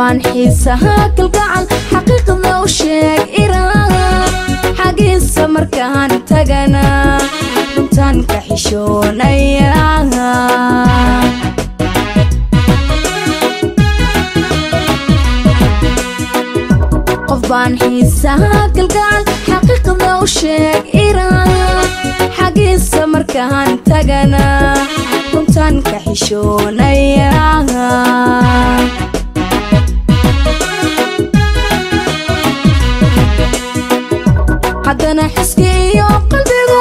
baan xiisaha kalgacal xaqiiqda u sheeg iraan xagiisa markaan tagana runtaan ka xishoonaya qof baan xiisaha kalgacal xaqiiqda u sheeg iraan xagiisa markaan tagana runtaan ka xishoonaya haddana xiskiyo qalbigu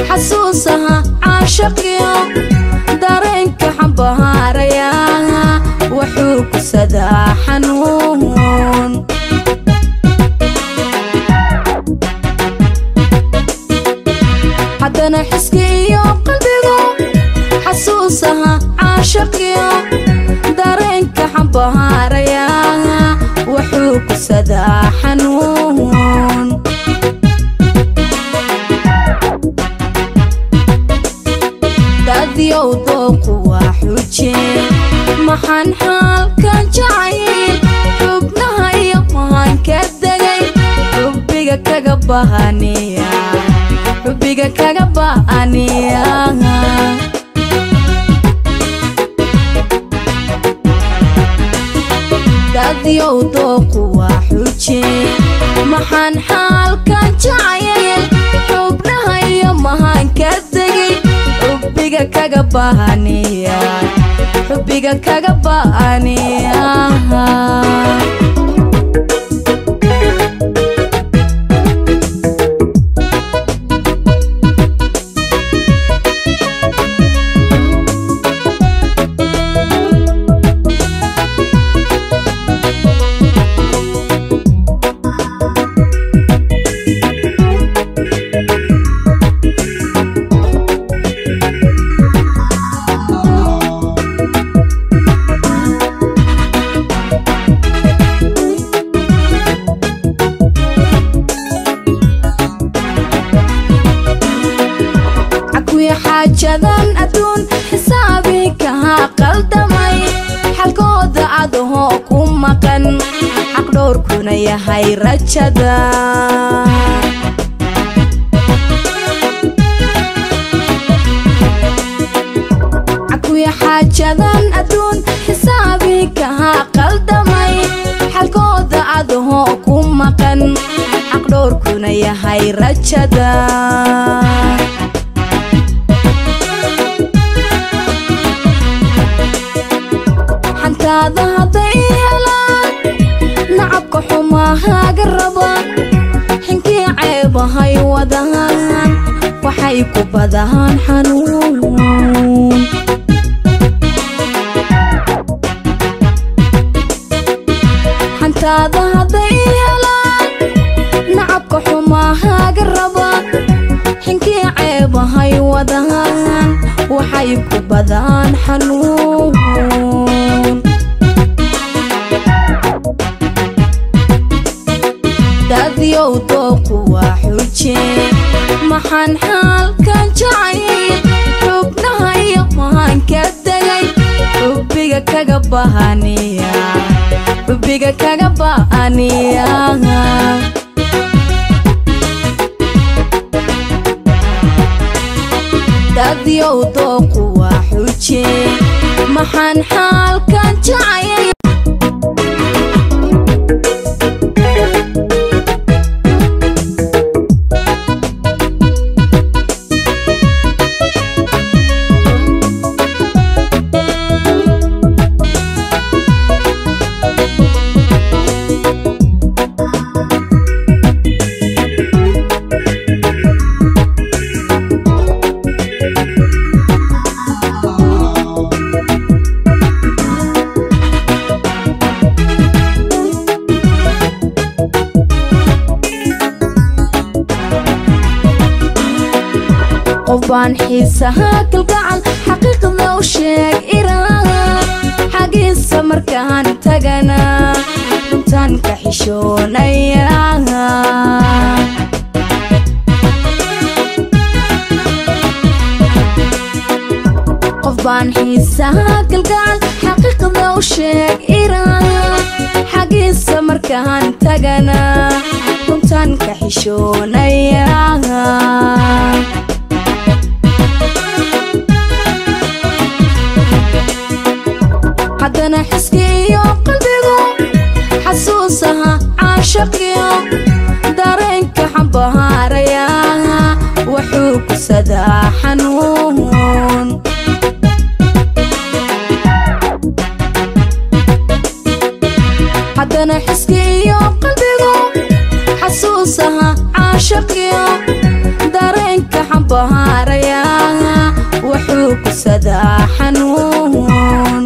xasuusaha caashaqiyo dareenka xambaaraya wuxuu ku sadaa xanuun haddana xiskiyo qalbigu xasuusaha caashaqiyo dareenka xambaaraya wuxuu ku sadaa xanuun dadyow dooqu waa xuje maxaan xaalkan jacayl xubnaha iyo mahaan ka degay xubbiga kaga bahaniya dadyow dooqu waa xuje maxaan xaalkan jacayl xubnaha iyo mahaan ka degay xubbiga kaga bahaniya xaajadan adduun xisaabii kahaa qaldamay xalkooda adahoo ku maqan xaq dhowrkuna yahay rajada cakuya xaajadan adduun xisaabii kahaa qaldamay xalkooda adahoo ku maqan xaq dhowrkuna yahay rajada hadday helaan nacabka xumahaaga raba xinkii ceebahay wadaan waxay ku badaan xanuun xantaada hadday helaan nacabka xumahaaga raba xinkii ceebahay wadaan waxay ku badaan xanuun dadyow dooqu waa xuje maxaan xaalkan jacayl xubnaha iyo mahaan ka degay xubbiga kaga bahaniya dadyow dooqu waa xuje maxaan xaalkan jacayl qof baan xiisaha kalgacal xaqiiqda u sheeg iraan xagiisa markaan tagana runtaan ka xishoonaya qof baan xiisaha kalgacal xaqiiqda u sheeg iraan xagiisa markaan tagana runtaan ka xishoonaya haddana xiskiyo qalbigu xasuusaha caashaqiyo dareenka xambaaraya wuxuu ku sadaa xanuun haddana xiskiyo qalbigu xasuusaha caashaqiyo dareenka xambaaraya wuxuu ku sadaa xanuun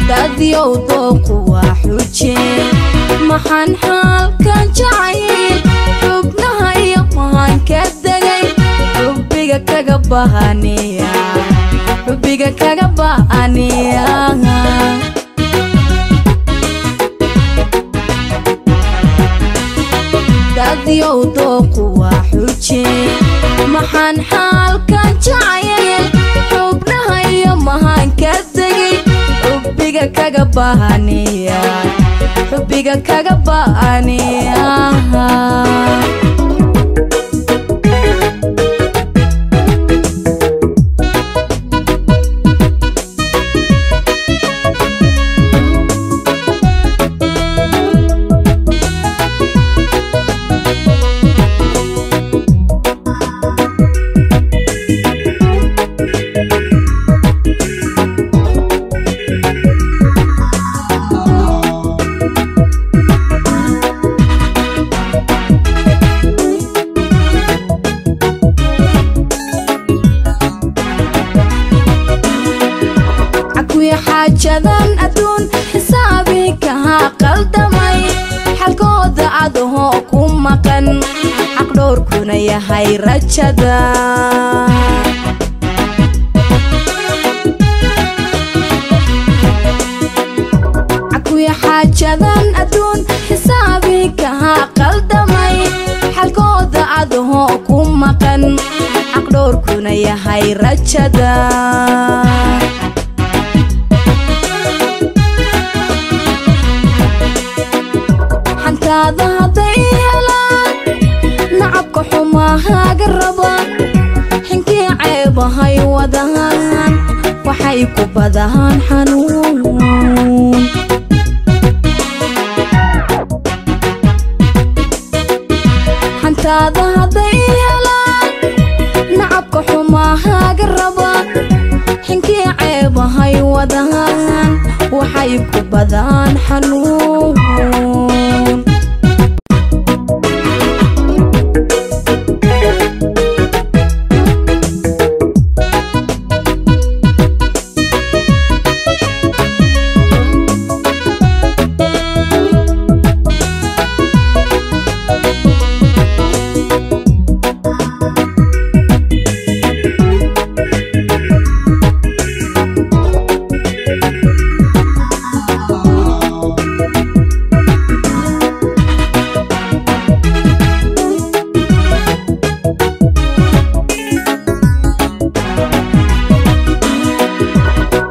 dadyow dooqu waa xujeen maxaan xaalkan jacayl xubnaha iyo mahan ka degay xubbiga kaga bahaniya dadyow dooqu waa xujeen maxaan xaalkan jacayl xubnaha iyo mahan ka degay xubbiga kaga bahaniya xaajadan adduun xisaabii kaha qaldamay xalkooda adahoo ku maqan xaq dhowrkuna yahay rajada cakuya xaajadan adduun xisaabii kaha qaldamay xalkooda adahoo ku maqan xaq dhowrkuna yahay rajada hadday helaan nacabka xumahaaga raba xinkii ceebahay wadaan waxay ku badaan xanuun hantaada hadday helaan nacabka xumahaaga raba xinkii ceebahay wadaan waxay ku badaan xanuun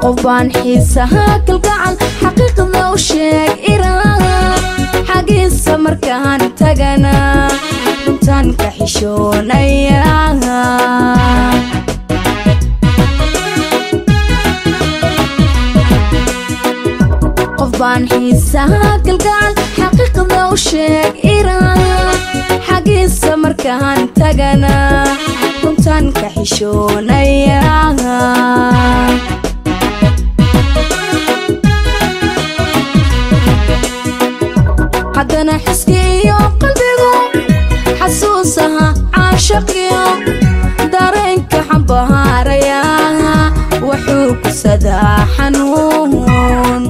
qofbaan xiisaha kalgacal xaqiiqda u sheeg iraan xagiisa markaan tagana runtaan ka xishoonaya qofbaan xiisaha kalgacal xaqiiqda u sheeg iraan xagiisa markaan tagana runtaan ka xishoonaya haddana xiskiyo qalbigu xasuusaha caashaqiyo dareenka xambaaraya wuxuu ku sadaa xanuun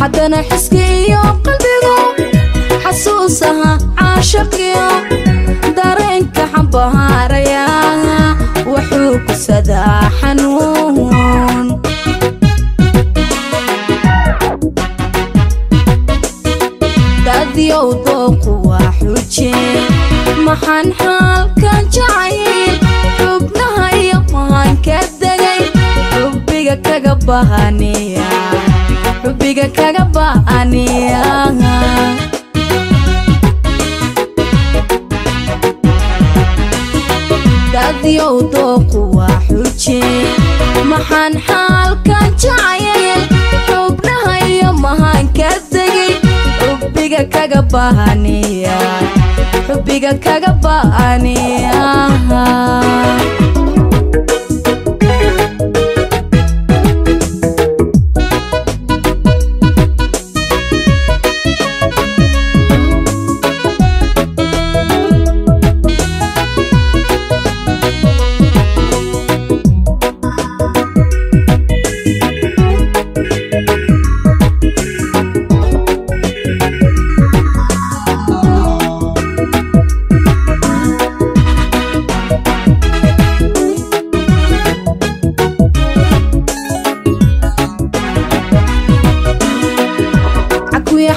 haddana xiskiyo qalbigu xasuusaha caashaqiyo dareenka xambaaraya wuxuu ku sadaa xanuun dadyow dooqu waa xujeen maxaan xaalkan jacayl xubnaha iyo mahan ka degay xubbiga kaga bahaniya xubbiga kaga bahaniya dadyow dooqu waa xuje maxaan xaalkan jacayl xubnaha iyo mahan ka degay xubbiga kaga bahaniya xubbiga kaga bahaniya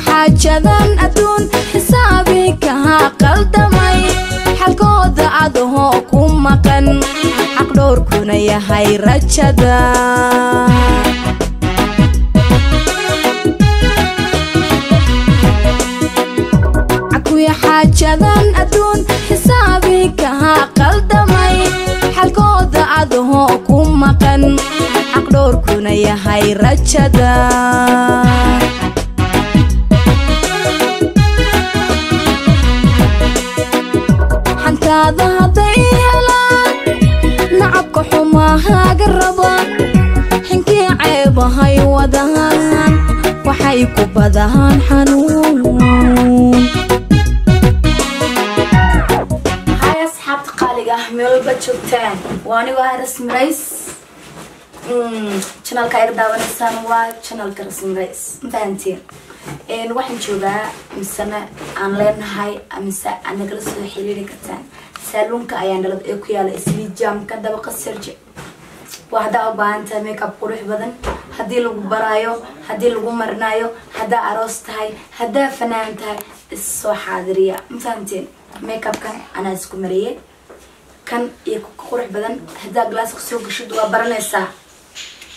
xaajadan adduun xisaabii kaha qaldamay xalkooda adahoo ku maqan xaq dhowrkuna yahay rajada cakuya xaajadan adduun xisaabii kaha qaldamay xalkooda adahoo ku maqan xaq dhowrkuna yahay rajada hadday helaan nacabka xumahaaga raba xinkii ceebahay wadahan waxay ku badahaan xanuun hay asxaabta qaaliga ah meel walba joogtaan waa anigoo rasmi rays channelka ay daawanaysaan waa channelka rasmi rays intaantiin waxaan joogaa misana aan leenahay mise aan nagala soo xiriiri kartaan saalunka ayaan dhalad ee ku yaala isli jaamka dabaqa Serge waa hadaa u baahan tahay makeup qurux badan hadii lagu baraayo hadii lagu marnaayo hadaa aroos tahay hadaa fanaan tahay soo xaadiriya intaantiin makeupkan ana isku mariyay kan iyo qurux badan hadaa glass soo gashid waa baranaysaa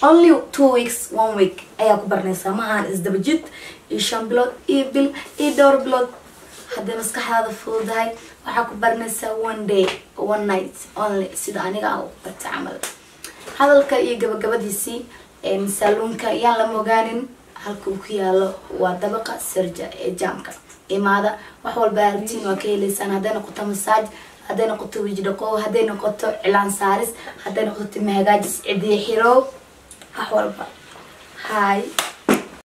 only 2 weeks 1 week ayaa ku baranaysaa maahan isdabajid iyo 5 bilood iyo bil iyo dhowr bilood haddii maskaxdaada fududahay waxaa ku baranaysaa 1 day 1 night only sida aniga aan u barta camal hadalka iyo gabagabadiisii saalunka yaan la mogaanin halka uu ku yaalo waa dabaqa Serge ee jaamka imaada wax walba artiin waa ka heleysaan hadday noqoto massage hadday noqoto waji dhaqo hadday noqoto cilaan saaris hadday noqoto hagaajis cidiyo xiro wax walba hay